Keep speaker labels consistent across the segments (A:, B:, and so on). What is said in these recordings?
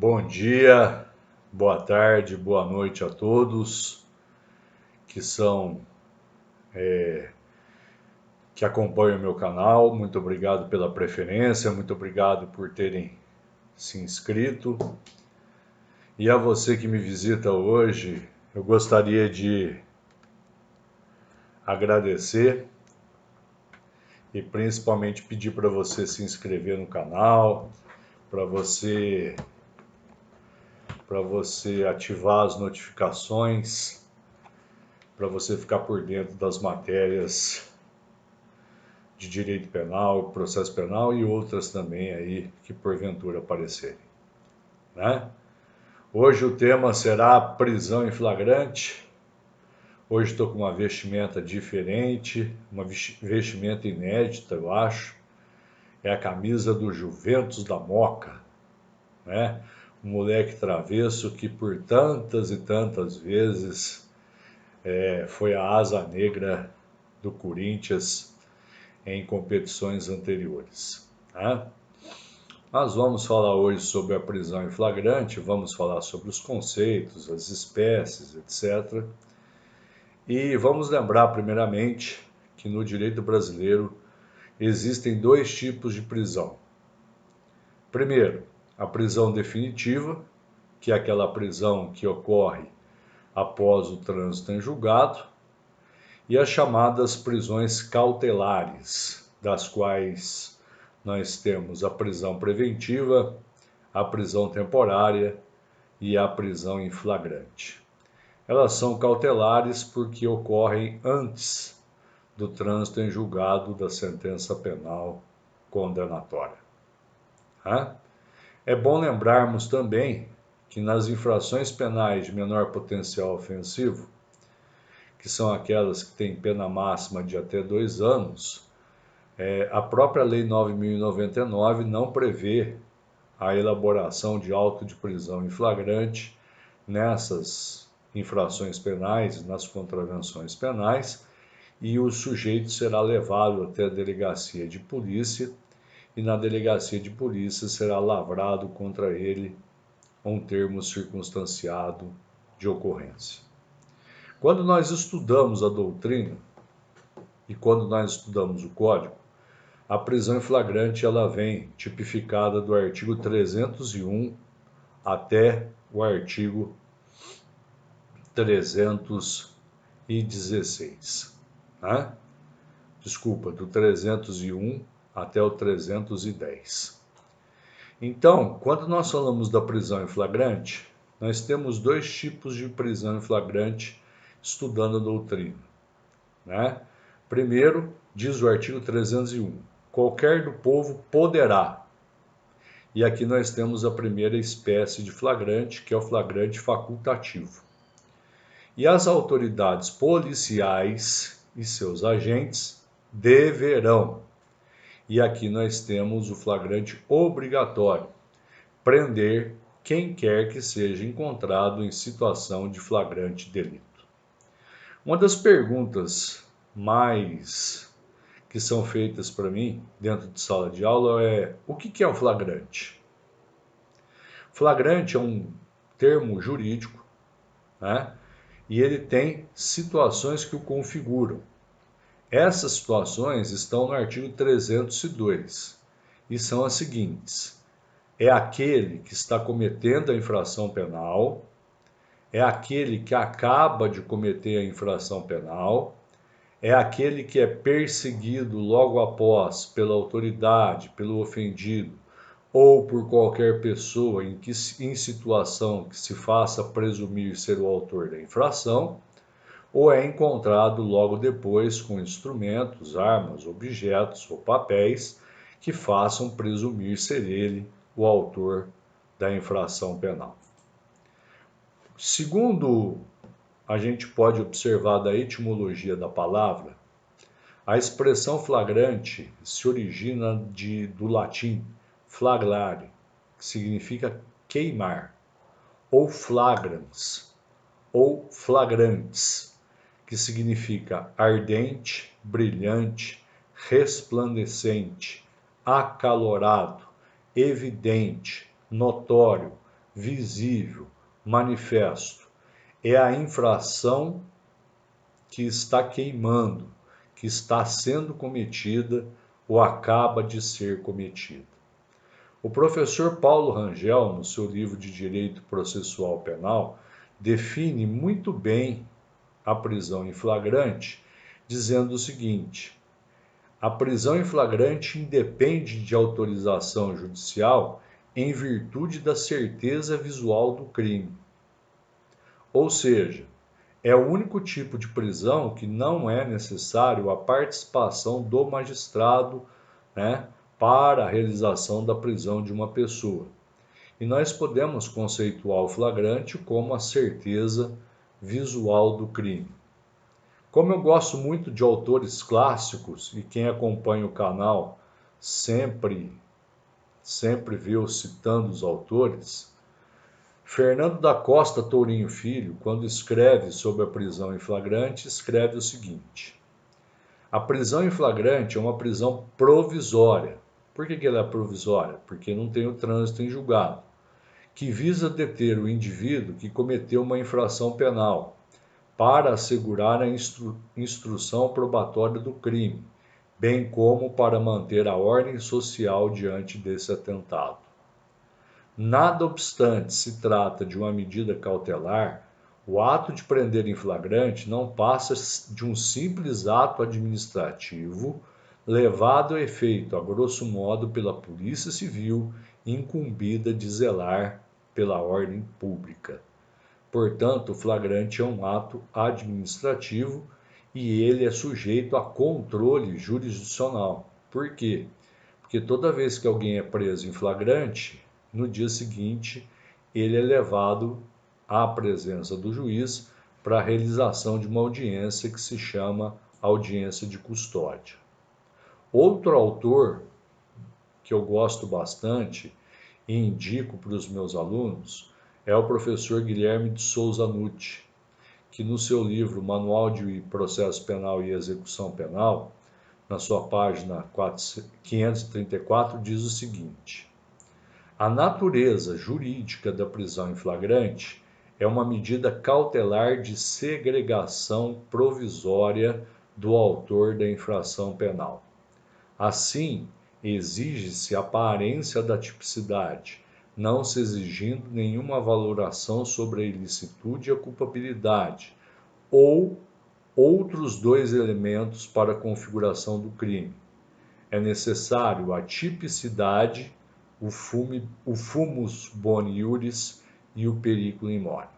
A: Bom dia, boa tarde, boa noite a todos que acompanham o meu canal. Muito obrigado pela preferência, muito obrigado por terem se inscrito. E a você que me visita hoje, eu gostaria de agradecer e principalmente pedir para você se inscrever no canal, para você ativar as notificações, para você ficar por dentro das matérias de direito penal, processo penal e outras também aí que porventura aparecerem, né? Hoje o tema será prisão em flagrante. Hoje estou com uma vestimenta diferente, uma vestimenta inédita, eu acho. É a camisa do Juventus da Moca, né? Um moleque travesso que por tantas e tantas vezes foi a asa negra do Corinthians em competições anteriores, né? Nós vamos falar hoje sobre a prisão em flagrante, vamos falar sobre os conceitos, as espécies, etc. E vamos lembrar, primeiramente, que no direito brasileiro existem dois tipos de prisão. Primeiro, a prisão definitiva, que é aquela prisão que ocorre após o trânsito em julgado, e as chamadas prisões cautelares, das quais nós temos a prisão preventiva, a prisão temporária e a prisão em flagrante. Elas são cautelares porque ocorrem antes do trânsito em julgado da sentença penal condenatória. É bom lembrarmos também que nas infrações penais de menor potencial ofensivo, que são aquelas que têm pena máxima de até 2 anos, a própria Lei 9.099 não prevê a elaboração de auto de prisão em flagrante nessas infrações penais, nas contravenções penais, e o sujeito será levado até a delegacia de polícia e na delegacia de polícia será lavrado contra ele um termo circunstanciado de ocorrência. Quando nós estudamos a doutrina e quando nós estudamos o Código, a prisão em flagrante ela vem tipificada do artigo 301 até o artigo 316. Né? Desculpa, do 301 até o 310. Então, quando nós falamos da prisão em flagrante, nós temos dois tipos de prisão em flagrante estudando a doutrina, né? Primeiro, diz o artigo 301, qualquer do povo poderá. E aqui nós temos a primeira espécie de flagrante, que é o flagrante facultativo. E as autoridades policiais e seus agentes deverão. E aqui nós temos o flagrante obrigatório, prender quem quer que seja encontrado em situação de flagrante delito. Uma das perguntas mais que são feitas para mim dentro de sala de aula é: o que é um flagrante? Flagrante é um termo jurídico, né? E ele tem situações que o configuram. Essas situações estão no artigo 302 e são as seguintes: é aquele que está cometendo a infração penal, é aquele que acaba de cometer a infração penal, é aquele que é perseguido logo após pela autoridade, pelo ofendido ou por qualquer pessoa em situação que se faça presumir ser o autor da infração, ou é encontrado logo depois com instrumentos, armas, objetos ou papéis que façam presumir ser ele o autor da infração penal. Segundo a gente pode observar da etimologia da palavra, a expressão flagrante se origina do latim flagrare, que significa queimar, ou flagrans, ou flagrantes, que significa ardente, brilhante, resplandecente, acalorado, evidente, notório, visível, manifesto. É a infração que está queimando, que está sendo cometida ou acaba de ser cometida. O professor Paulo Rangel, no seu livro de Direito Processual Penal, define muito bem a prisão em flagrante, dizendo o seguinte: a prisão em flagrante independe de autorização judicial em virtude da certeza visual do crime. Ou seja, é o único tipo de prisão que não é necessário a participação do magistrado, né, para a realização da prisão de uma pessoa. E nós podemos conceituar o flagrante como a certeza visual do crime. Como eu gosto muito de autores clássicos e quem acompanha o canal sempre vê eu citando os autores, Fernando da Costa Tourinho Filho, quando escreve sobre a prisão em flagrante, escreve o seguinte: a prisão em flagrante é uma prisão provisória. Por que ela é provisória? Porque não tem o trânsito em julgado, que visa deter o indivíduo que cometeu uma infração penal, para assegurar a instrução probatória do crime, bem como para manter a ordem social diante desse atentado. Nada obstante se trata de uma medida cautelar, o ato de prender em flagrante não passa de um simples ato administrativo levado a efeito, a grosso modo, pela Polícia Civil, incumbida de zelar pela ordem pública. Portanto, o flagrante é um ato administrativo e ele é sujeito a controle jurisdicional. Por quê? Porque toda vez que alguém é preso em flagrante, no dia seguinte ele é levado à presença do juiz para a realização de uma audiência que se chama audiência de custódia. Outro autor que eu gosto bastante e indico para os meus alunos é o professor Guilherme de Souza Nutti, que no seu livro Manual de Processo Penal e Execução Penal, na sua página 534, diz o seguinte: a natureza jurídica da prisão em flagrante é uma medida cautelar de segregação provisória do autor da infração penal. Assim, exige-se a aparência da tipicidade, não se exigindo nenhuma valoração sobre a ilicitude e a culpabilidade, ou outros dois elementos para a configuração do crime. É necessário a tipicidade, o fumus boni iuris e o periculum in mori.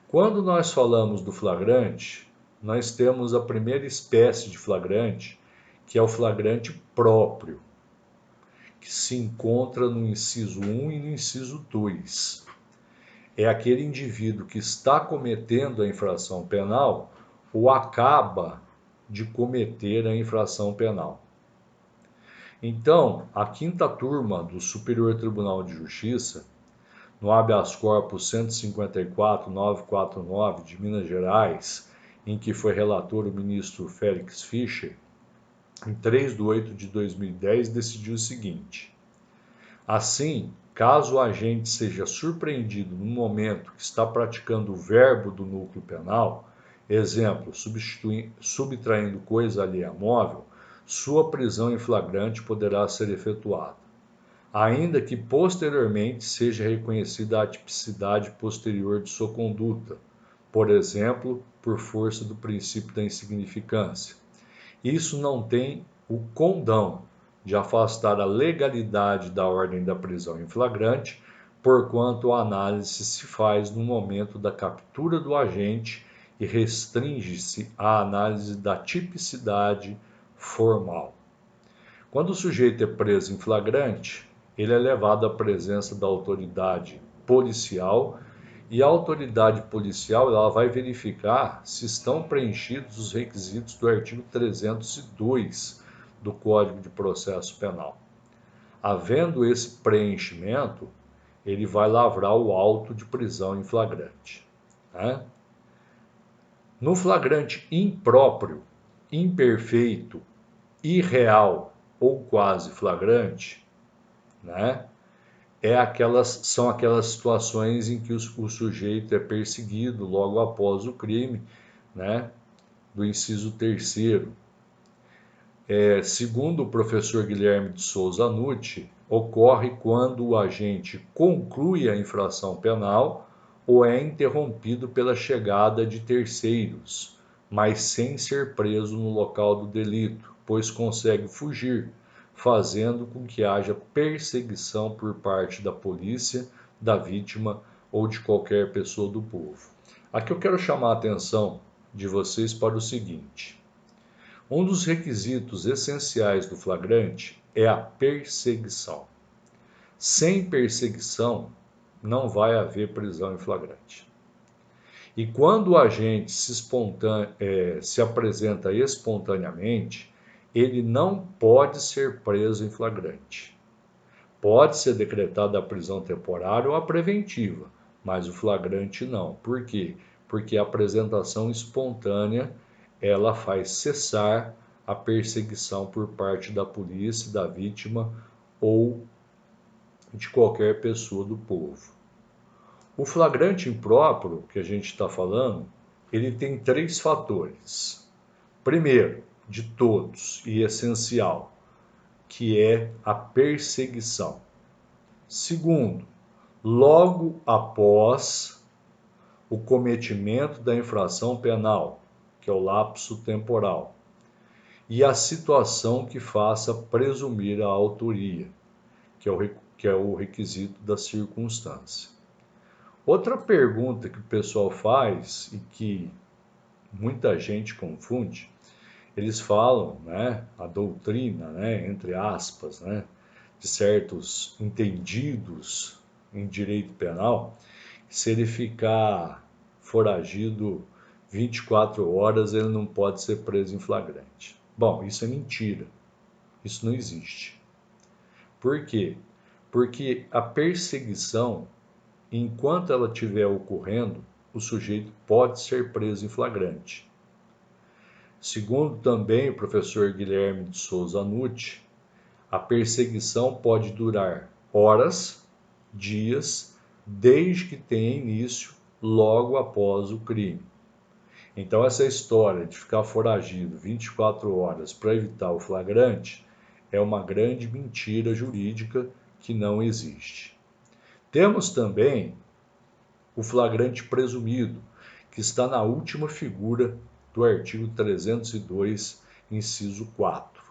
A: Quando nós falamos do flagrante, nós temos a primeira espécie de flagrante, que é o flagrante próprio, que se encontra no inciso 1 e no inciso 2. É aquele indivíduo que está cometendo a infração penal ou acaba de cometer a infração penal. Então, a quinta turma do Superior Tribunal de Justiça, no habeas corpus 154.949 de Minas Gerais, em que foi relator o ministro Félix Fischer, em 3 de 8 de 2010, decidiu o seguinte: assim, caso o agente seja surpreendido no momento que está praticando o verbo do núcleo penal, exemplo, subtraindo coisa alheia móvel, sua prisão em flagrante poderá ser efetuada, ainda que posteriormente seja reconhecida a tipicidade posterior de sua conduta, por exemplo, por força do princípio da insignificância. Isso não tem o condão de afastar a legalidade da ordem da prisão em flagrante, porquanto a análise se faz no momento da captura do agente e restringe-se à análise da tipicidade formal. Quando o sujeito é preso em flagrante, ele é levado à presença da autoridade policial e a autoridade policial ela vai verificar se estão preenchidos os requisitos do artigo 302 do Código de Processo Penal. Havendo esse preenchimento, ele vai lavrar o auto de prisão em flagrante. Né? No flagrante impróprio, imperfeito, irreal ou quase flagrante, né? são aquelas situações em que o sujeito é perseguido logo após o crime, né, do inciso 3º. Segundo o professor Guilherme de Souza Nucci, ocorre quando o agente conclui a infração penal ou é interrompido pela chegada de terceiros, mas sem ser preso no local do delito, pois consegue fugir, fazendo com que haja perseguição por parte da polícia, da vítima ou de qualquer pessoa do povo. Aqui eu quero chamar a atenção de vocês para o seguinte: um dos requisitos essenciais do flagrante é a perseguição. Sem perseguição, não vai haver prisão em flagrante. E quando o agente se apresenta espontaneamente, ele não pode ser preso em flagrante. Pode ser decretada a prisão temporária ou a preventiva, mas o flagrante não. Por quê? Porque a apresentação espontânea ela faz cessar a perseguição por parte da polícia, da vítima ou de qualquer pessoa do povo. O flagrante impróprio, que a gente está falando, ele tem 3 fatores. Primeiro, de todos e essencial, que é a perseguição. Segundo, logo após o cometimento da infração penal, que é o lapso temporal, e a situação que faça presumir a autoria, que é o requisito da circunstância. Outra pergunta que o pessoal faz e que muita gente confunde, eles falam, né, a doutrina, né, entre aspas, né, de certos entendidos em direito penal, se ele ficar foragido 24 horas, ele não pode ser preso em flagrante. Bom, isso é mentira. Isso não existe. Por quê? Porque a perseguição, enquanto ela estiver ocorrendo, o sujeito pode ser preso em flagrante. Segundo também o professor Guilherme de Souza Nucci, a perseguição pode durar horas, dias, desde que tenha início logo após o crime. Então essa história de ficar foragido 24 horas para evitar o flagrante é uma grande mentira jurídica que não existe. Temos também o flagrante presumido, que está na última figura do artigo 302, inciso 4.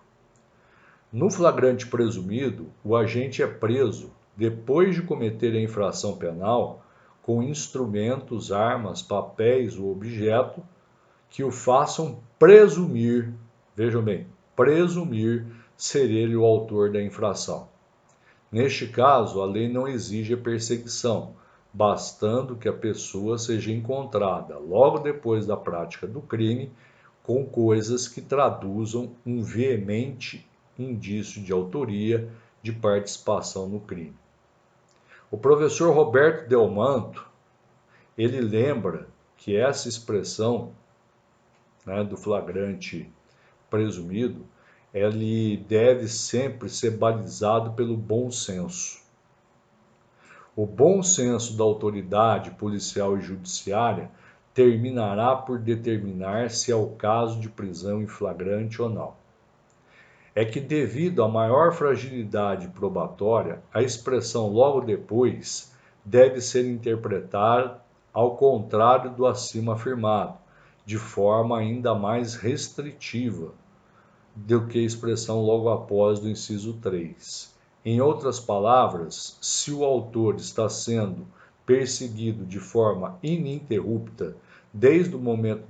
A: No flagrante presumido, o agente é preso depois de cometer a infração penal com instrumentos, armas, papéis ou objeto que o façam presumir, vejam bem, presumir ser ele o autor da infração. Neste caso, a lei não exige a perseguição, bastando que a pessoa seja encontrada logo depois da prática do crime com coisas que traduzam um veemente indício de autoria, de participação no crime. O professor Roberto Delmanto, ele lembra que essa expressão, né, do flagrante presumido, ele deve sempre ser balizado pelo bom senso. O bom senso da autoridade policial e judiciária terminará por determinar se é o caso de prisão em flagrante ou não. É que, devido à maior fragilidade probatória, a expressão logo depois deve ser interpretada ao contrário do acima afirmado, de forma ainda mais restritiva do que a expressão logo após do inciso 3. Em outras palavras, se o autor está sendo perseguido de forma ininterrupta desde o momento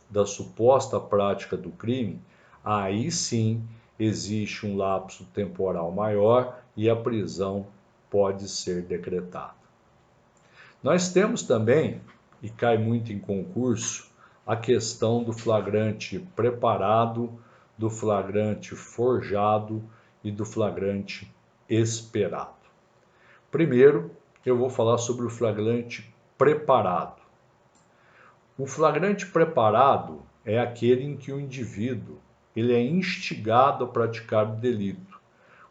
A: da suposta prática do crime, aí sim existe um lapso temporal maior e a prisão pode ser decretada. Nós temos também, e cai muito em concurso, a questão do flagrante preparado, do flagrante forjado e do flagrante esperado. Primeiro, eu vou falar sobre o flagrante preparado. O flagrante preparado é aquele em que o indivíduo ele é instigado a praticar o delito.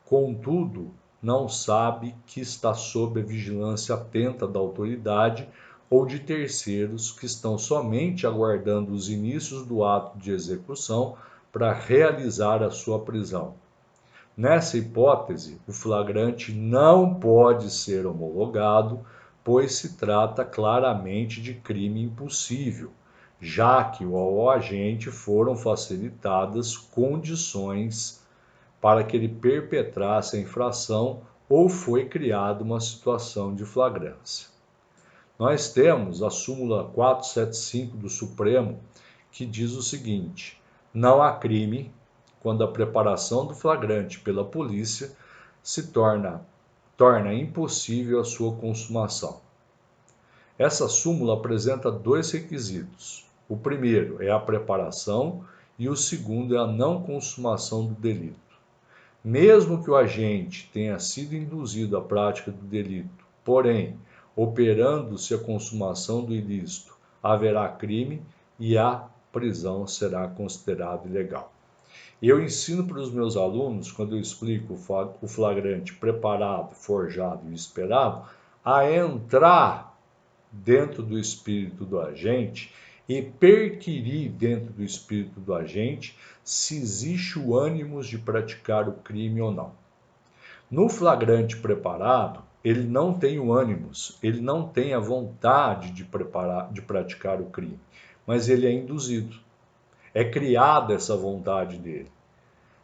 A: Contudo, não sabe que está sob a vigilância atenta da autoridade ou de terceiros que estão somente aguardando os inícios do ato de execução para realizar a sua prisão. Nessa hipótese, o flagrante não pode ser homologado, pois se trata claramente de crime impossível, já que ao agente foram facilitadas condições para que ele perpetrasse a infração ou foi criada uma situação de flagrância. Nós temos a súmula 475 do Supremo, que diz o seguinte: não há crime quando a preparação do flagrante pela polícia se torna impossível a sua consumação. Essa súmula apresenta dois requisitos. O primeiro é a preparação e o segundo é a não consumação do delito. Mesmo que o agente tenha sido induzido à prática do delito, porém, operando-se a consumação do ilícito, haverá crime e a prisão será considerada ilegal. Eu ensino para os meus alunos, quando eu explico o flagrante preparado, forjado e esperado, a entrar dentro do espírito do agente e perquirir dentro do espírito do agente se existe o ânimo de praticar o crime ou não. No flagrante preparado, ele não tem o ânimos, ele não tem a vontade de praticar o crime, mas ele é induzido. É criada essa vontade dele.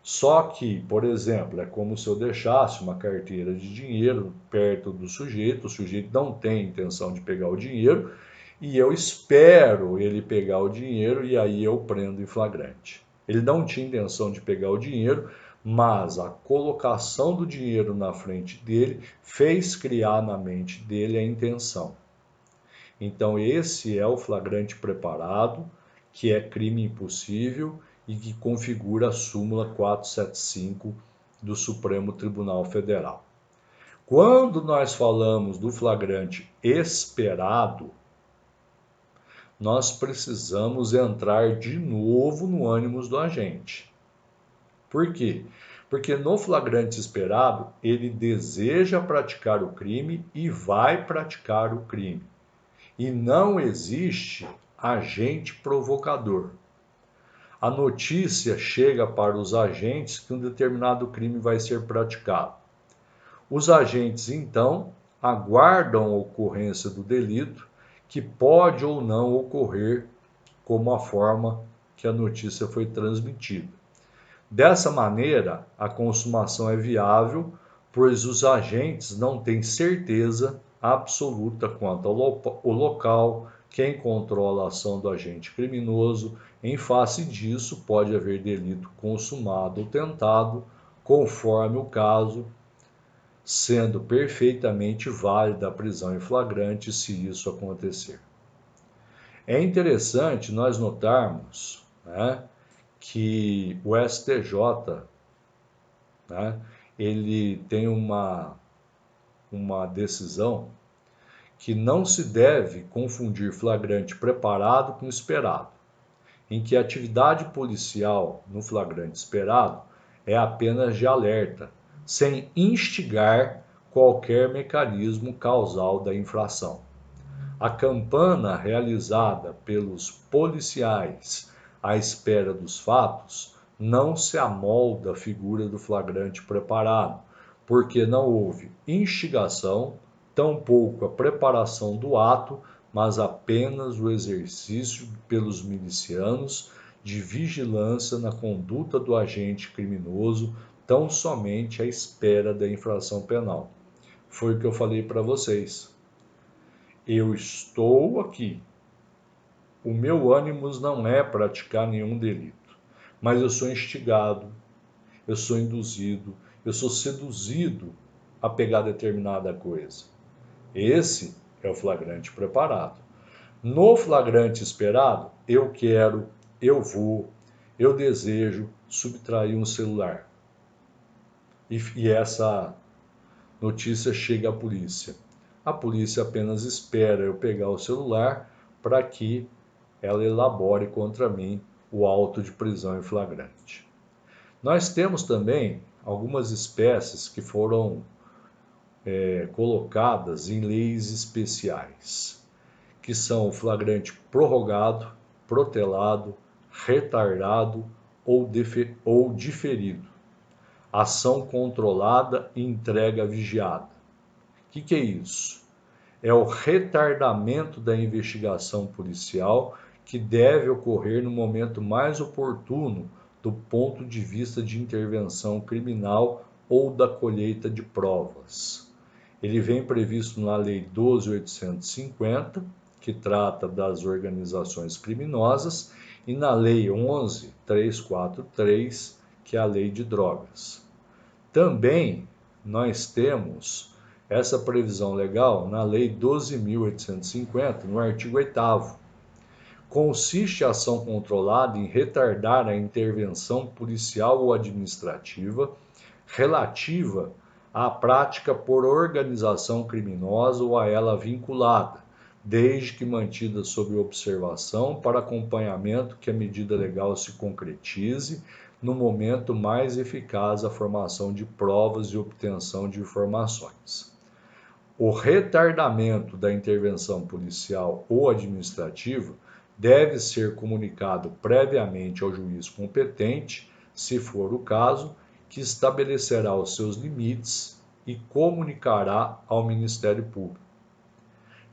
A: Só que, por exemplo, é como se eu deixasse uma carteira de dinheiro perto do sujeito, o sujeito não tem intenção de pegar o dinheiro, e eu espero ele pegar o dinheiro e aí eu prendo em flagrante. Ele não tinha intenção de pegar o dinheiro, mas a colocação do dinheiro na frente dele fez criar na mente dele a intenção. Então esse é o flagrante preparado, que é crime impossível e que configura a súmula 475 do Supremo Tribunal Federal. Quando nós falamos do flagrante esperado, nós precisamos entrar de novo no ânimos do agente. Por quê? Porque no flagrante esperado, ele deseja praticar o crime e vai praticar o crime. E não existe agente provocador. A notícia chega para os agentes que um determinado crime vai ser praticado. Os agentes, então, aguardam a ocorrência do delito, que pode ou não ocorrer como a forma que a notícia foi transmitida. Dessa maneira, a consumação é viável, pois os agentes não têm certeza absoluta quanto ao local, quem controla a ação do agente criminoso. Em face disso, pode haver delito consumado ou tentado, conforme o caso, sendo perfeitamente válida a prisão em flagrante se isso acontecer. É interessante nós notarmos, que o STJ, ele tem uma decisão que não se deve confundir flagrante preparado com esperado, em que a atividade policial no flagrante esperado é apenas de alerta, sem instigar qualquer mecanismo causal da infração. A campana realizada pelos policiais à espera dos fatos não se amolda à figura do flagrante preparado, porque não houve instigação, tampouco a preparação do ato, mas apenas o exercício pelos milicianos de vigilância na conduta do agente criminoso, tão somente à espera da infração penal. Foi o que eu falei para vocês. Eu estou aqui. O meu ânimo não é praticar nenhum delito, mas eu sou instigado, eu sou induzido, eu sou seduzido a pegar determinada coisa. Esse é o flagrante preparado. No flagrante esperado, eu quero, eu vou, eu desejo subtrair um celular. E essa notícia chega à polícia. A polícia apenas espera eu pegar o celular para que ela elabore contra mim o auto de prisão em flagrante. Nós temos também algumas espécies que foram colocadas em leis especiais, que são o flagrante prorrogado, protelado, retardado ou diferido, ação controlada e entrega vigiada. O que é isso? É o retardamento da investigação policial que deve ocorrer no momento mais oportuno do ponto de vista de intervenção criminal ou da colheita de provas. Ele vem previsto na Lei 12.850, que trata das organizações criminosas, e na Lei 11.343, que é a Lei de Drogas. Também nós temos essa previsão legal na Lei 12.850, no artigo 8º. Consiste a ação controlada em retardar a intervenção policial ou administrativa relativa à prática por organização criminosa ou a ela vinculada, desde que mantida sob observação para acompanhamento que a medida legal se concretize no momento mais eficaz à formação de provas e obtenção de informações. O retardamento da intervenção policial ou administrativa deve ser comunicado previamente ao juiz competente, se for o caso, que estabelecerá os seus limites e comunicará ao Ministério Público.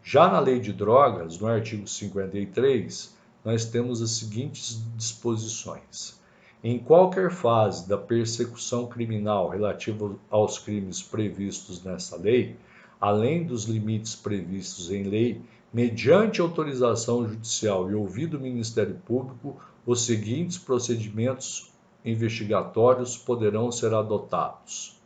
A: Já na Lei de Drogas, no artigo 53, nós temos as seguintes disposições. Em qualquer fase da persecução criminal relativa aos crimes previstos nessa lei, além dos limites previstos em lei, mediante autorização judicial e ouvido o Ministério Público, os seguintes procedimentos investigatórios poderão ser adotados: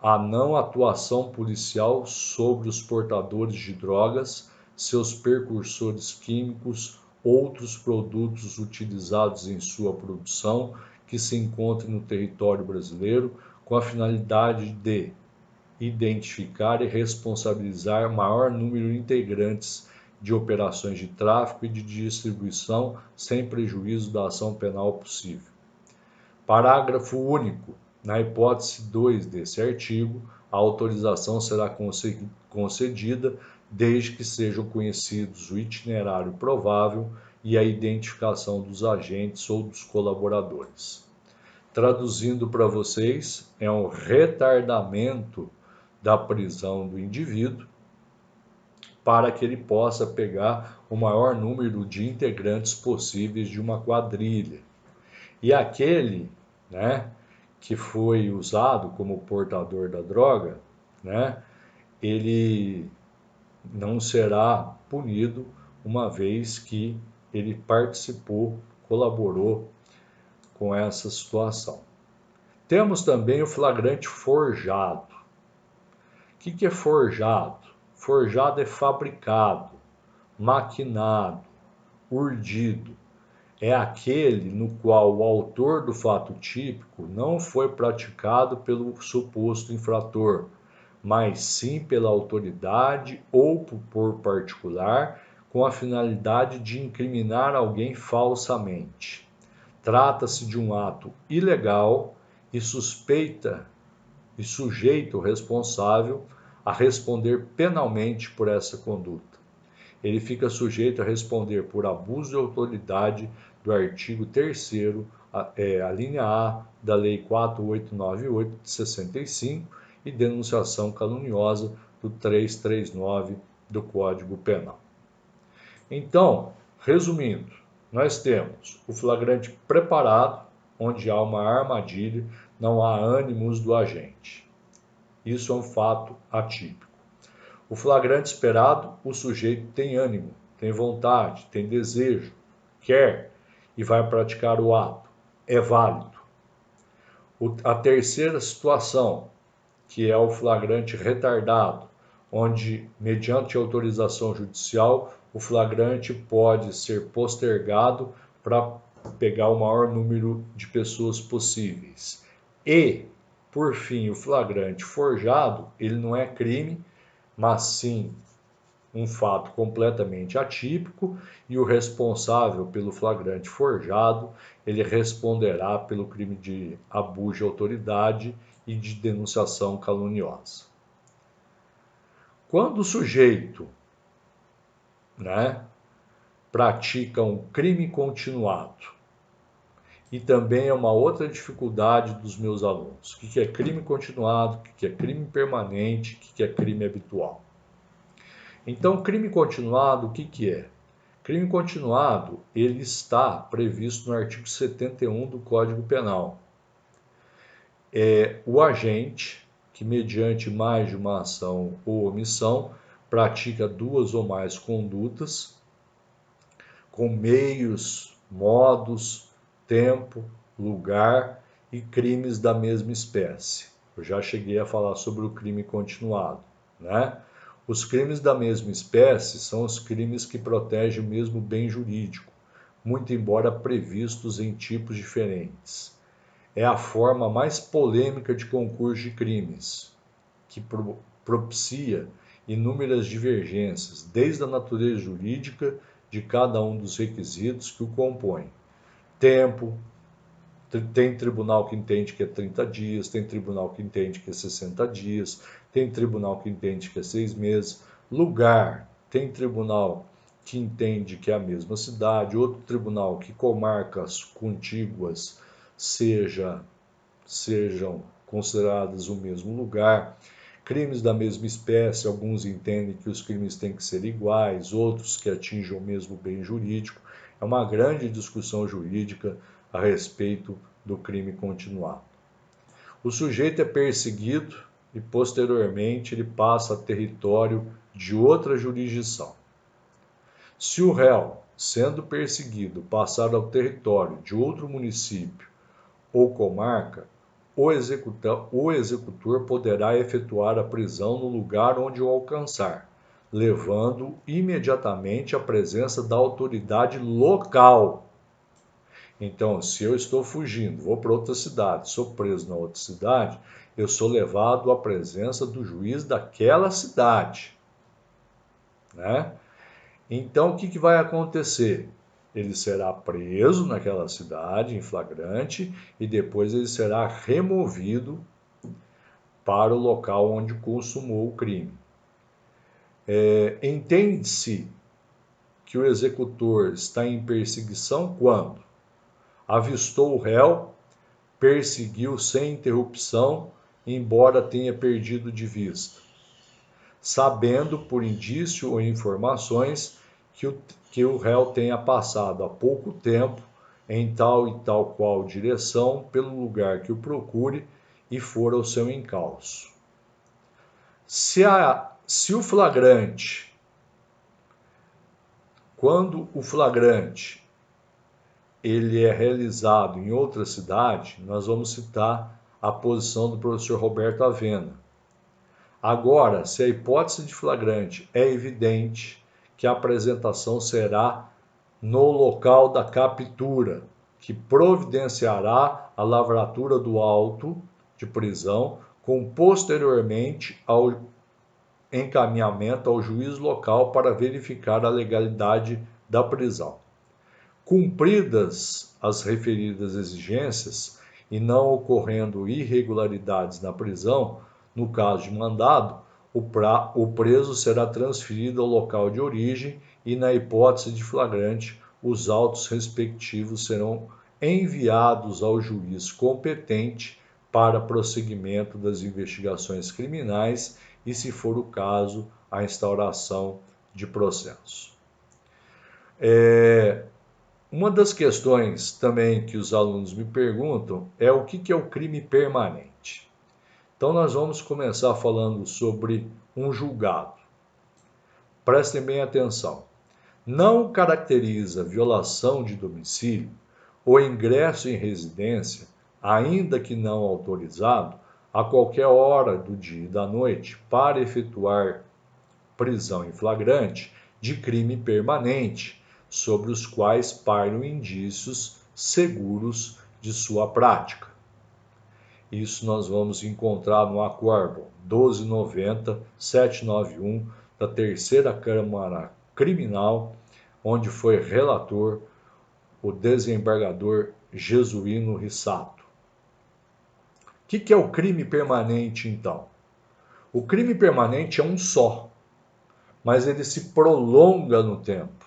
A: a não atuação policial sobre os portadores de drogas, seus precursores químicos, outros produtos utilizados em sua produção que se encontrem no território brasileiro, com a finalidade de identificar e responsabilizar maior número de integrantes de operações de tráfico e de distribuição sem prejuízo da ação penal possível. Parágrafo único. Na hipótese 2 desse artigo, a autorização será concedida desde que sejam conhecidos o itinerário provável e a identificação dos agentes ou dos colaboradores. Traduzindo para vocês, é um retardamento da prisão do indivíduo para que ele possa pegar o maior número de integrantes possíveis de uma quadrilha. E aquele, que foi usado como portador da droga, ele não será punido, uma vez que ele participou, colaborou com essa situação. Temos também o flagrante forjado. O que é forjado? Forjado é fabricado, maquinado, urdido. É aquele no qual o autor do fato típico não foi praticado pelo suposto infrator, mas sim pela autoridade ou por particular, com a finalidade de incriminar alguém falsamente. Trata-se de um ato ilegal e sujeita o responsável a responder penalmente por essa conduta. Ele fica sujeito a responder por abuso de autoridade do artigo 3º, a linha A da Lei 4.898 de 65 e denunciação caluniosa do 339 do Código Penal. Então, resumindo, nós temos o flagrante preparado, onde há uma armadilha, não há ânimos do agente. Isso é um fato atípico. O flagrante esperado, o sujeito tem ânimo, tem vontade, tem desejo, quer e vai praticar o ato. É válido. A terceira situação, que é o flagrante retardado, onde, mediante autorização judicial, o flagrante pode ser postergado para pegar o maior número de pessoas possíveis. E, por fim, o flagrante forjado, ele não é crime, mas sim um fato completamente atípico, e o responsável pelo flagrante forjado, ele responderá pelo crime de abuso de autoridade e de denunciação caluniosa. Quando o sujeito, né, pratica um crime continuado, e também é uma outra dificuldade dos meus alunos. O que é crime continuado, o que é crime permanente, o que é crime habitual. Então, crime continuado, o que é? Crime continuado, ele está previsto no artigo 71 do Código Penal. É o agente que, mediante mais de uma ação ou omissão, pratica duas ou mais condutas com meios, modos, tempo, lugar e crimes da mesma espécie. Eu já cheguei a falar sobre o crime continuado, né? Os crimes da mesma espécie são os crimes que protegem o mesmo bem jurídico, muito embora previstos em tipos diferentes. É a forma mais polêmica de concurso de crimes, que propicia inúmeras divergências, desde a natureza jurídica de cada um dos requisitos que o compõem. Tempo, tem tribunal que entende que é 30 dias, tem tribunal que entende que é 60 dias, tem tribunal que entende que é 6 meses. Lugar, tem tribunal que entende que é a mesma cidade, outro tribunal que comarcas contíguas sejam consideradas o mesmo lugar. Crimes da mesma espécie, alguns entendem que os crimes têm que ser iguais, outros que atingem o mesmo bem jurídico. É uma grande discussão jurídica a respeito do crime continuado. O sujeito é perseguido e, posteriormente, ele passa a território de outra jurisdição. Se o réu, sendo perseguido, passar ao território de outro município ou comarca, o executor poderá efetuar a prisão no lugar onde o alcançar, levando imediatamente à presença da autoridade local. Então, se eu estou fugindo, vou para outra cidade, sou preso na outra cidade, eu sou levado à presença do juiz daquela cidade, né? Então, o que vai acontecer? Ele será preso naquela cidade em flagrante e depois ele será removido para o local onde consumou o crime. Entende-se que o executor está em perseguição quando avistou o réu, perseguiu sem interrupção, embora tenha perdido de vista, sabendo por indício ou informações que o réu tenha passado há pouco tempo em tal e tal qual direção pelo lugar que o procure e for ao seu encalço. Se o flagrante, quando o flagrante ele é realizado em outra cidade, nós vamos citar a posição do professor Roberto Avena. Agora, se a hipótese de flagrante é evidente que a apresentação será no local da captura, que providenciará a lavratura do auto de prisão, com posteriormente ao encaminhamento ao juiz local para verificar a legalidade da prisão. Cumpridas as referidas exigências e não ocorrendo irregularidades na prisão, no caso de mandado, o preso será transferido ao local de origem e, na hipótese de flagrante, os autos respectivos serão enviados ao juiz competente para prosseguimento das investigações criminais e, se for o caso, a instauração de processo. Uma das questões também que os alunos me perguntam é o que é o crime permanente. Então nós vamos começar falando sobre um julgado. Prestem bem atenção. Não caracteriza violação de domicílio ou ingresso em residência, ainda que não autorizado, a qualquer hora do dia e da noite para efetuar prisão em flagrante de crime permanente, sobre os quais pairam indícios seguros de sua prática. Isso nós vamos encontrar no Acórdão 1290-791 da Terceira Câmara Criminal, onde foi relator o desembargador Jesuíno Rissato. O que é o crime permanente, então? O crime permanente é um só, mas ele se prolonga no tempo.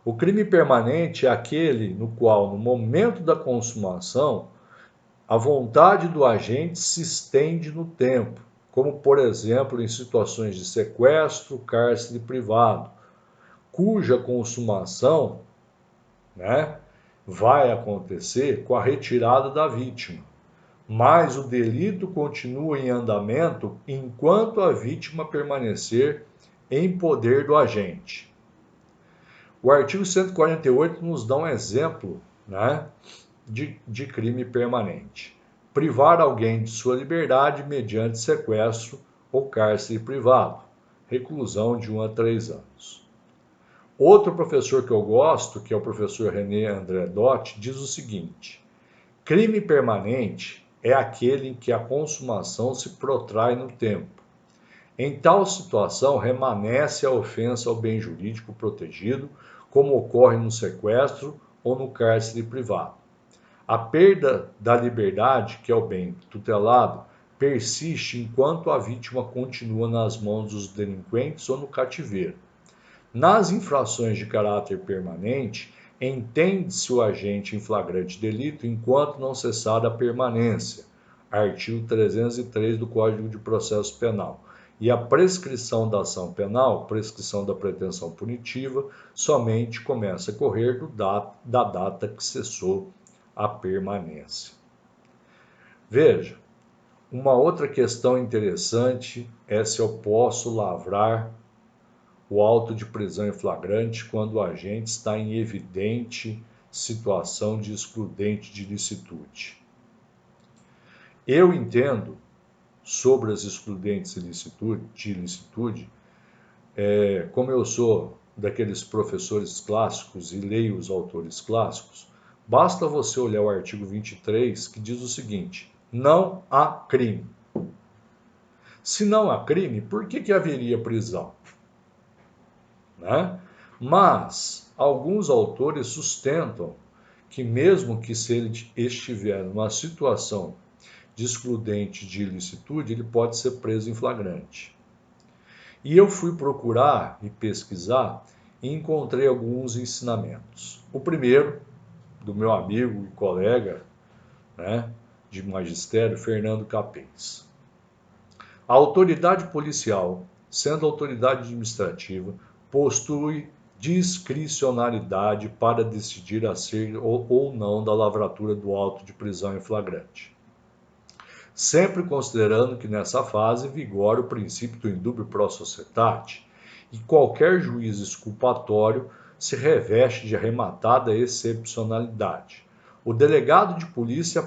A: O crime permanente é aquele no qual, no momento da consumação, a vontade do agente se estende no tempo, como, por exemplo, em situações de sequestro, cárcere privado, cuja consumação, né, vai acontecer com a retirada da vítima, mas o delito continua em andamento enquanto a vítima permanecer em poder do agente. O artigo 148 nos dá um exemplo, né, de crime permanente. Privar alguém de sua liberdade mediante sequestro ou cárcere privado, reclusão de 1 a 3 anos. Outro professor que eu gosto, que é o professor René André Dotti, diz o seguinte: crime permanente é aquele em que a consumação se protrai no tempo. Em tal situação, remanesce a ofensa ao bem jurídico protegido, como ocorre no sequestro ou no cárcere privado. A perda da liberdade, que é o bem tutelado, persiste enquanto a vítima continua nas mãos dos delinquentes ou no cativeiro. Nas infrações de caráter permanente, entende-se o agente em flagrante delito enquanto não cessar a permanência, artigo 303 do Código de Processo Penal, e a prescrição da ação penal, prescrição da pretensão punitiva, somente começa a correr da data que cessou a permanência. Veja, uma outra questão interessante é se eu posso lavrar o auto de prisão em flagrante quando o agente está em evidente situação de excludente de licitude. Eu entendo sobre as excludentes de licitude, como eu sou daqueles professores clássicos e leio os autores clássicos, basta você olhar o artigo 23, que diz o seguinte: não há crime. Se não há crime, por que haveria prisão? Né? Mas alguns autores sustentam que mesmo que se ele estiver numa situação de excludente de ilicitude, ele pode ser preso em flagrante. E eu fui procurar e pesquisar e encontrei alguns ensinamentos. O primeiro, do meu amigo e colega, né, de magistério, Fernando Capês. A autoridade policial, sendo autoridade administrativa, possui discricionalidade para decidir acerca ou não da lavratura do auto de prisão em flagrante, sempre considerando que nessa fase vigora o princípio do indubio pro societate e qualquer juiz exculpatório se reveste de arrematada excepcionalidade. O delegado de polícia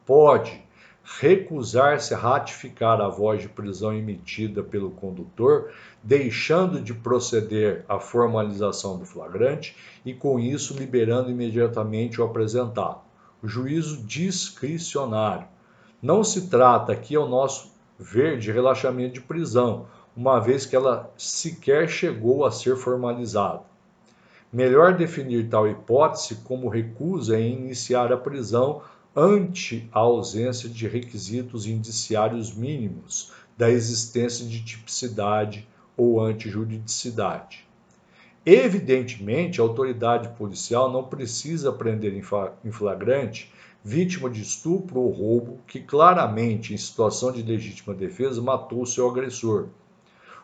A: pode recusar-se a ratificar a voz de prisão emitida pelo condutor, deixando de proceder à formalização do flagrante e, com isso, liberando imediatamente o apresentado. O juízo discricionário. Não se trata aqui, ao nosso ver, de relaxamento de prisão, uma vez que ela sequer chegou a ser formalizada. Melhor definir tal hipótese como recusa em iniciar a prisão ante a ausência de requisitos indiciários mínimos da existência de tipicidade ou antijuridicidade. Evidentemente, a autoridade policial não precisa prender em flagrante vítima de estupro ou roubo que claramente, em situação de legítima defesa, matou seu agressor.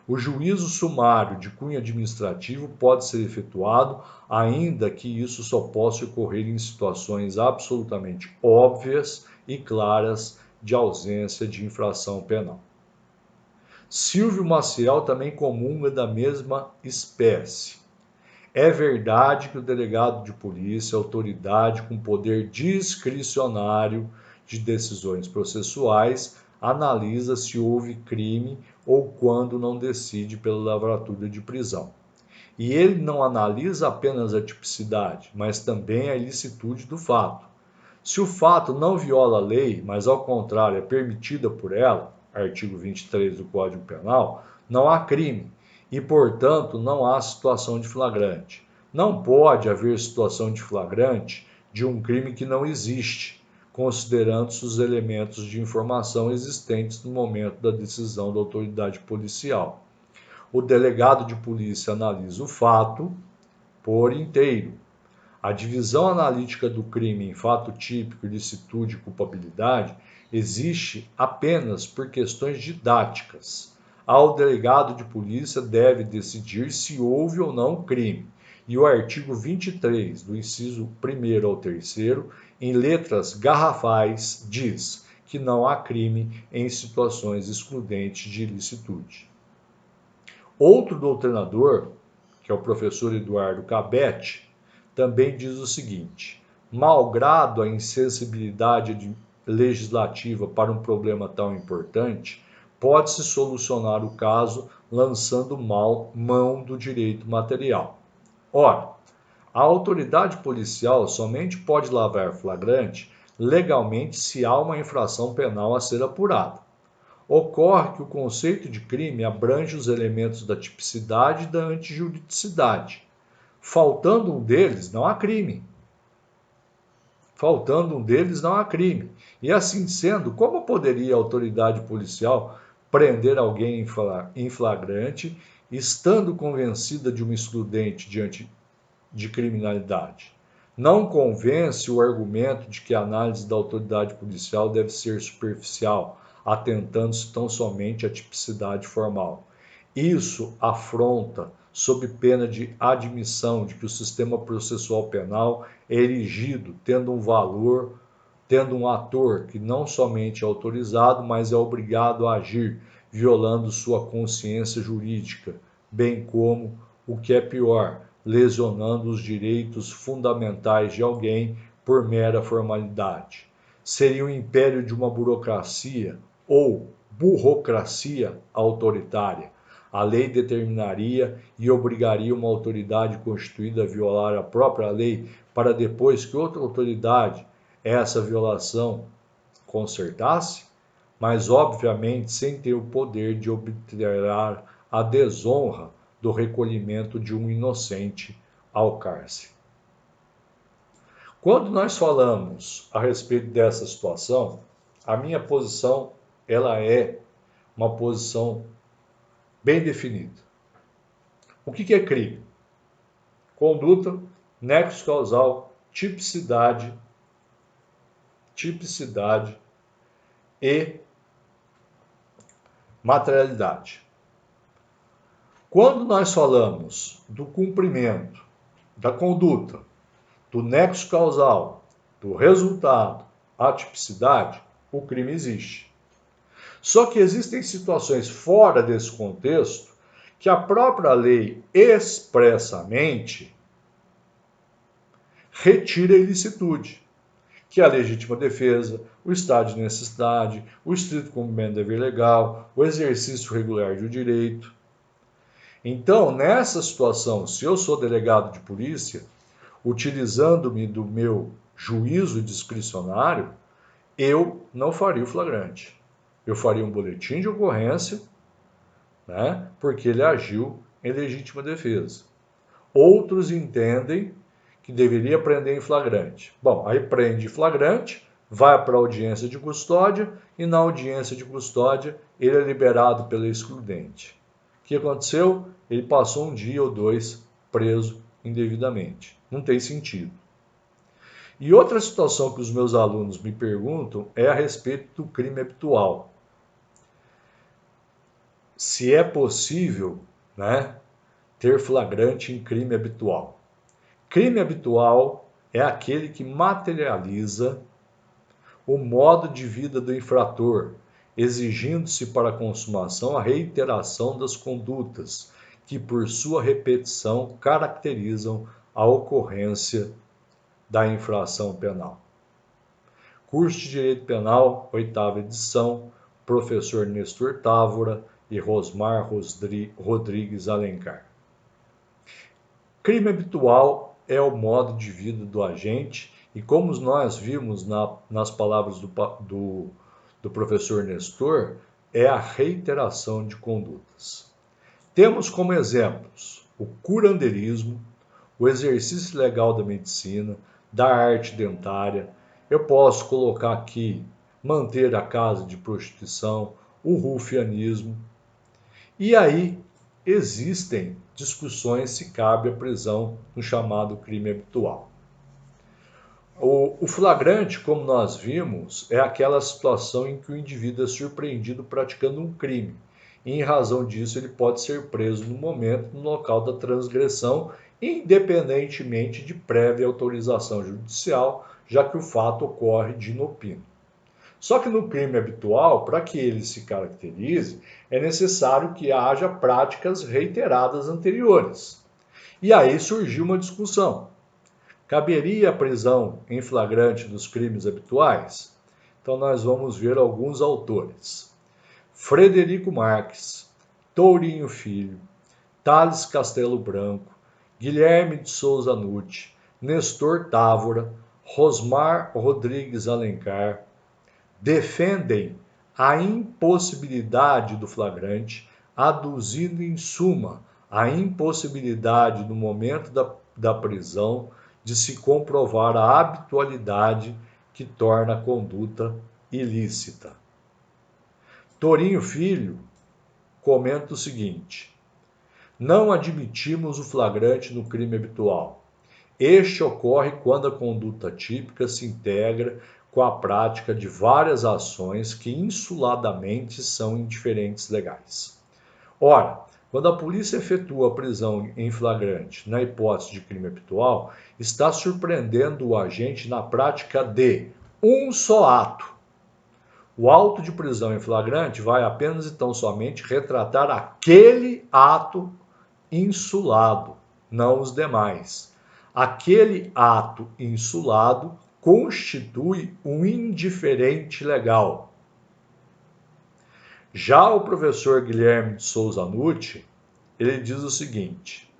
A: O juízo sumário de cunho administrativo pode ser efetuado, ainda que isso só possa ocorrer em situações absolutamente óbvias e claras de ausência de infração penal. Silvio Maciel também comunga da mesma espécie. É verdade que o delegado de polícia, autoridade com poder discricionário de decisões processuais, analisa se houve crime ou quando não decide pela lavratura de prisão. E ele não analisa apenas a tipicidade, mas também a ilicitude do fato. Se o fato não viola a lei, mas ao contrário é permitida por ela, artigo 23 do Código Penal, não há crime e, portanto, não há situação de flagrante. Não pode haver situação de flagrante de um crime que não existe, considerando-se os elementos de informação existentes no momento da decisão da autoridade policial. O delegado de polícia analisa o fato por inteiro. A divisão analítica do crime em fato típico, ilicitude e culpabilidade existe apenas por questões didáticas. O delegado de polícia deve decidir se houve ou não crime. E o artigo 23, do inciso 1º ao 3º, em letras garrafais, diz que não há crime em situações excludentes de ilicitude. Outro doutrinador, que é o professor Eduardo Cabete, também diz o seguinte: malgrado a insensibilidade legislativa para um problema tão importante, pode-se solucionar o caso lançando mão do direito material. Ora, a autoridade policial somente pode lavrar flagrante legalmente se há uma infração penal a ser apurada. Ocorre que o conceito de crime abrange os elementos da tipicidade e da antijuridicidade. Faltando um deles, não há crime. Faltando um deles, não há crime. E assim sendo, como poderia a autoridade policial prender alguém em flagrante, estando convencida de um excludente diante de criminalidade? Não convence o argumento de que a análise da autoridade policial deve ser superficial, atentando-se tão somente à tipicidade formal. Isso afronta, sob pena de admissão de que o sistema processual penal é erigido tendo um valor, tendo um ator que não somente é autorizado, mas é obrigado a agir, violando sua consciência jurídica, bem como, o que é pior, lesionando os direitos fundamentais de alguém por mera formalidade. Seria o império de uma burocracia ou burocracia autoritária. A lei determinaria e obrigaria uma autoridade constituída a violar a própria lei para depois que outra autoridade essa violação consertasse, mas obviamente sem ter o poder de obliterar a desonra do recolhimento de um inocente ao cárcere. Quando nós falamos a respeito dessa situação, a minha posição ela é uma posição bem definida. O que é crime? Conduta, nexo causal, tipicidade e materialidade. Quando nós falamos do cumprimento, da conduta, do nexo causal, do resultado, a tipicidade, o crime existe. Só que existem situações fora desse contexto que a própria lei expressamente retira a ilicitude, que é a legítima defesa, o estado de necessidade, o estrito cumprimento do dever legal, o exercício regular do direito. Então, nessa situação, se eu sou delegado de polícia, utilizando-me do meu juízo discricionário, eu não faria o flagrante. Eu faria um boletim de ocorrência, né, porque ele agiu em legítima defesa. Outros entendem que deveria prender em flagrante. Bom, aí prende em flagrante, vai para a audiência de custódia e na audiência de custódia ele é liberado pela excludente. O que aconteceu? Ele passou um dia ou dois preso indevidamente. Não tem sentido. E outra situação que os meus alunos me perguntam é a respeito do crime habitual. Se é possível, né, ter flagrante em crime habitual. Crime habitual é aquele que materializa o modo de vida do infrator, exigindo-se para a consumação a reiteração das condutas, que por sua repetição caracterizam a ocorrência da infração penal. Curso de Direito Penal, 8ª edição, professor Nestor Távora e Rosmar Rodrigues Alencar. Crime habitual é o modo de vida do agente e, como nós vimos nas palavras do professor Nestor, é a reiteração de condutas. Temos como exemplos o curandeirismo, o exercício legal da medicina, da arte dentária Eu posso colocar aqui manter a casa de prostituição, o rufianismo. E aí existem discussões se cabe a prisão no chamado crime habitual. O flagrante, como nós vimos, é aquela situação em que o indivíduo é surpreendido praticando um crime. E, em razão disso, ele pode ser preso no momento, no local da transgressão, independentemente de prévia autorização judicial, já que o fato ocorre de inopino. Só que no crime habitual, para que ele se caracterize, é necessário que haja práticas reiteradas anteriores. E aí surgiu uma discussão. Caberia a prisão em flagrante dos crimes habituais? Então nós vamos ver alguns autores. Frederico Marques, Tourinho Filho, Thales Castelo Branco, Guilherme de Souza Nutti, Nestor Távora, Rosmar Rodrigues Alencar, defendem a impossibilidade do flagrante, aduzindo em suma a impossibilidade no momento da prisão de se comprovar a habitualidade que torna a conduta ilícita. Tourinho Filho comenta o seguinte: não admitimos o flagrante no crime habitual. Este ocorre quando a conduta típica se integra com a prática de várias ações que insuladamente são indiferentes legais. Ora, quando a polícia efetua a prisão em flagrante na hipótese de crime habitual, está surpreendendo o agente na prática de um só ato. O auto de prisão em flagrante vai apenas e tão somente retratar aquele ato insulado, não os demais. Aquele ato insulado constitui um indiferente legal. Já o professor Guilherme de Souza Nutti, ele diz o seguinte: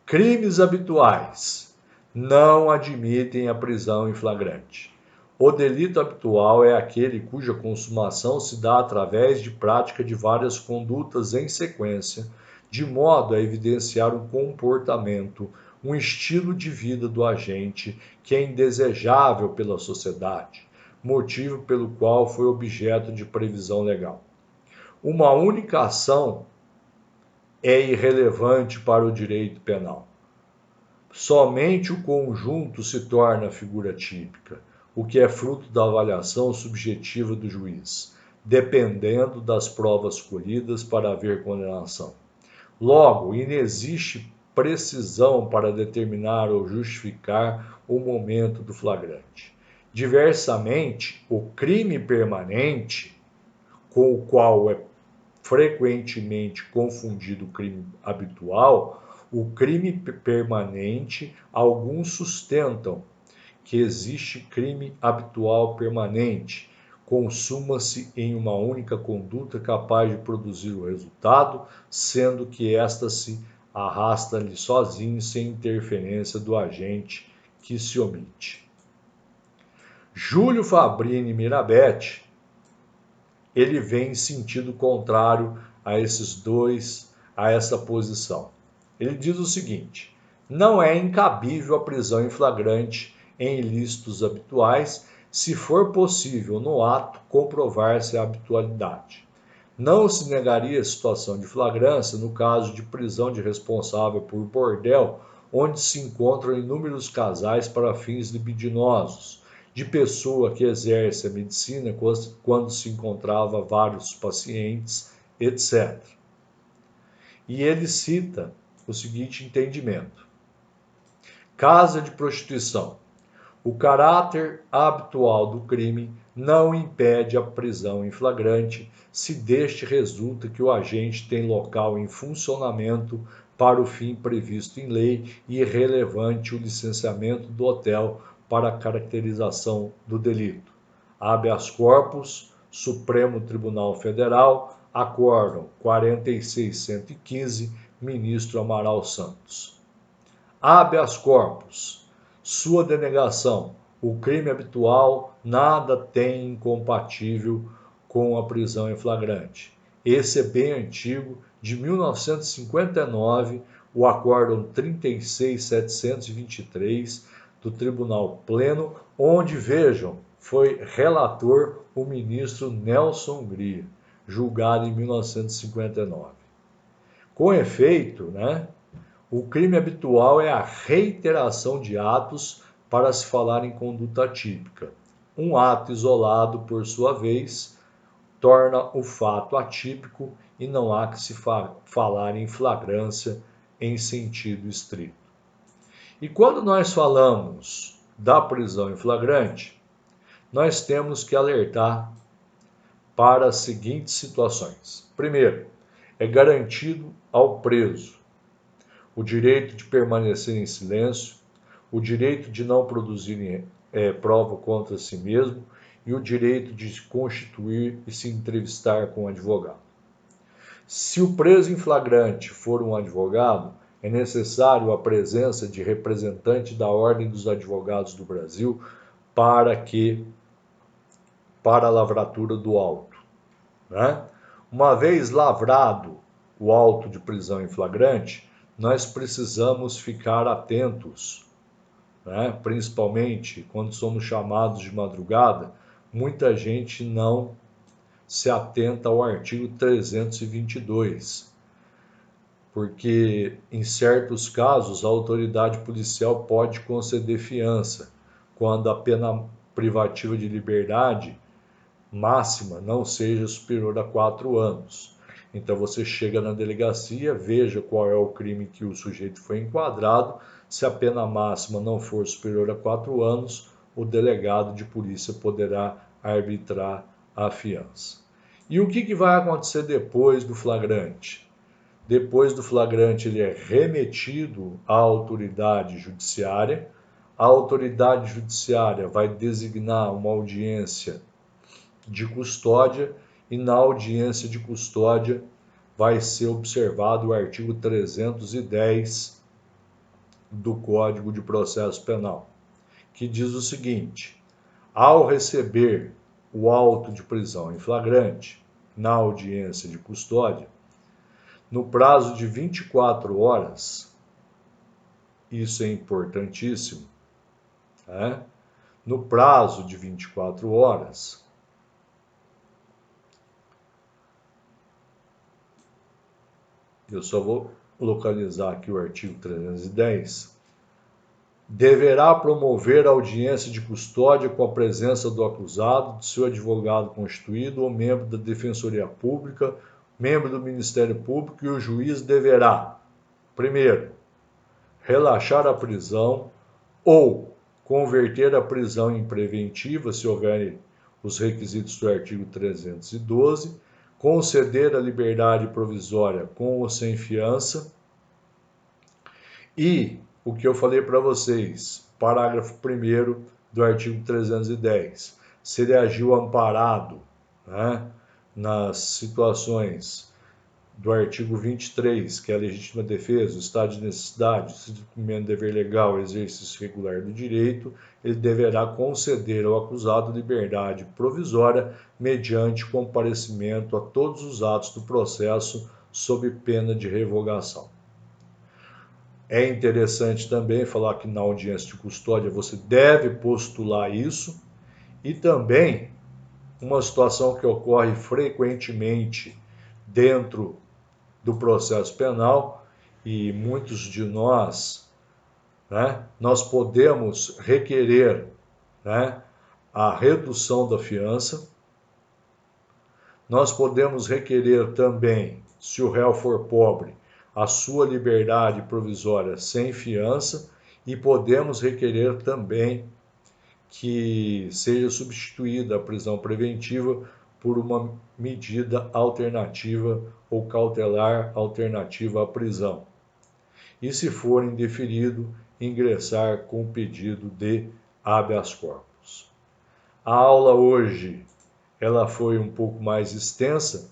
A: crimes habituais não admitem a prisão em flagrante. O delito habitual é aquele cuja consumação se dá através de prática de várias condutas em sequência, de modo a evidenciar um comportamento, um estilo de vida do agente que é indesejável pela sociedade, motivo pelo qual foi objeto de previsão legal. Uma única ação é irrelevante para o direito penal. Somente o conjunto se torna figura típica, o que é fruto da avaliação subjetiva do juiz, dependendo das provas colhidas para haver condenação. Logo, inexiste precisão para determinar ou justificar o momento do flagrante. Diversamente, o crime permanente, com o qual é frequentemente confundido o crime habitual, o crime permanente, alguns sustentam que existe crime habitual permanente, consuma-se em uma única conduta capaz de produzir o resultado, sendo que esta se arrasta-lhe sozinho sem interferência do agente que se omite. Júlio Fabrini Mirabete, ele vem em sentido contrário a essa posição. Ele diz o seguinte: não é incabível a prisão em flagrante em ilícitos habituais, se for possível no ato comprovar-se a habitualidade. Não se negaria a situação de flagrância no caso de prisão de responsável por bordel, onde se encontram inúmeros casais para fins libidinosos, de pessoa que exerce a medicina quando se encontrava vários pacientes, etc. E ele cita o seguinte entendimento: casa de prostituição. O caráter habitual do crime não impede a prisão em flagrante, se deste resulta que o agente tem local em funcionamento para o fim previsto em lei e relevante o licenciamento do hotel para a caracterização do delito. Habeas corpus, Supremo Tribunal Federal, Acórdão 46.115, Ministro Amaral Santos. Habeas corpus. Sua denegação. O crime habitual nada tem incompatível com a prisão em flagrante. Esse é bem antigo, de 1959, o Acórdão 36.723, do Tribunal Pleno, onde, vejam, foi relator o ministro Nelson Hungria, julgado em 1959. Com efeito, né, o crime habitual é a reiteração de atos para se falar em conduta atípica. Um ato isolado, por sua vez, torna o fato atípico e não há que se falar em flagrância em sentido estrito. E quando nós falamos da prisão em flagrante, nós temos que alertar para as seguintes situações. Primeiro, é garantido ao preso o direito de permanecer em silêncio, o direito de não produzir prova contra si mesmo e o direito de se constituir e se entrevistar com o advogado. Se o preso em flagrante for um advogado, é necessário a presença de representante da Ordem dos Advogados do Brasil para a lavratura do auto, né? Uma vez lavrado o auto de prisão em flagrante, nós precisamos ficar atentos, né? Principalmente quando somos chamados de madrugada, muita gente não se atenta ao artigo 322, porque em certos casos a autoridade policial pode conceder fiança, quando a pena privativa de liberdade máxima não seja superior a 4 anos. Então você chega na delegacia, veja qual é o crime que o sujeito foi enquadrado. Se a pena máxima não for superior a 4 anos, o delegado de polícia poderá arbitrar a fiança. E o que vai acontecer depois do flagrante? Depois do flagrante, ele é remetido à autoridade judiciária. A autoridade judiciária vai designar uma audiência de custódia e na audiência de custódia vai ser observado o artigo 310 do Código de Processo Penal, que diz o seguinte: ao receber o auto de prisão em flagrante na audiência de custódia, no prazo de 24 horas, isso é importantíssimo, né? No prazo de 24 horas, eu só vou localizar aqui o artigo 310, deverá promover a audiência de custódia com a presença do acusado, de seu advogado constituído ou membro da Defensoria Pública, membro do Ministério Público, e o juiz deverá, primeiro, relaxar a prisão ou converter a prisão em preventiva, se houver os requisitos do artigo 312, conceder a liberdade provisória com ou sem fiança. E o que eu falei para vocês, parágrafo 1º do artigo 310, se ele agiu amparado, né, nas situações do artigo 23, que é a legítima defesa, o estado de necessidade, o cumprimento do dever legal, o exercício regular do direito, ele deverá conceder ao acusado liberdade provisória mediante comparecimento a todos os atos do processo sob pena de revogação. É interessante também falar que na audiência de custódia você deve postular isso, e também uma situação que ocorre frequentemente dentro do processo penal, e muitos de nós, né, nós podemos requerer, né, a redução da fiança, nós podemos requerer também, se o réu for pobre, a sua liberdade provisória sem fiança, e podemos requerer também que seja substituída a prisão preventiva por uma medida alternativa ou cautelar alternativa à prisão. E, se for indeferido, ingressar com pedido de habeas corpus. A aula hoje ela foi um pouco mais extensa,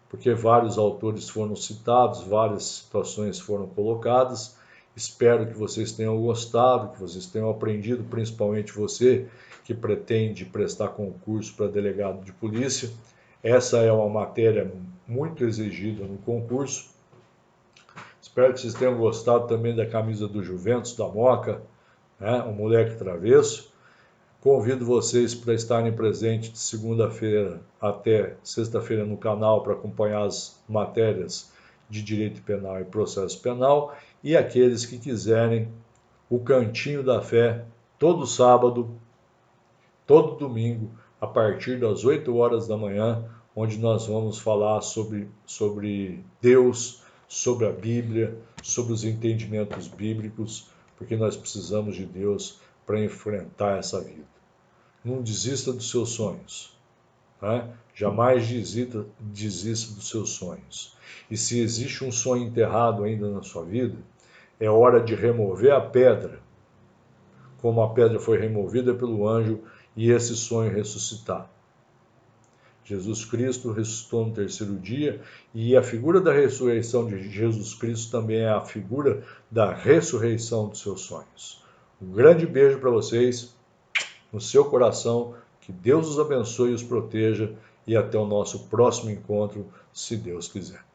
A: porque vários autores foram citados, várias situações foram colocadas. Espero que vocês tenham gostado, que vocês tenham aprendido, principalmente você que pretende prestar concurso para delegado de polícia. Essa é uma matéria muito exigida no concurso. Espero que vocês tenham gostado também da camisa do Juventus, da Moca, né? O Moleque Travesso. Convido vocês para estarem presentes de segunda-feira até sexta-feira no canal para acompanhar as matérias de direito penal e processo penal, e aqueles que quiserem o Cantinho da Fé todo sábado, todo domingo, a partir das 8 horas da manhã, onde nós vamos falar sobre Deus, sobre a Bíblia, sobre os entendimentos bíblicos, porque nós precisamos de Deus para enfrentar essa vida. Não desista dos seus sonhos, né? Jamais desista dos seus sonhos. E se existe um sonho enterrado ainda na sua vida, é hora de remover a pedra, como a pedra foi removida pelo anjo, e esse sonho ressuscitar. Jesus Cristo ressuscitou no terceiro dia, e a figura da ressurreição de Jesus Cristo também é a figura da ressurreição dos seus sonhos. Um grande beijo para vocês, no seu coração, que Deus os abençoe e os proteja, e até o nosso próximo encontro, se Deus quiser.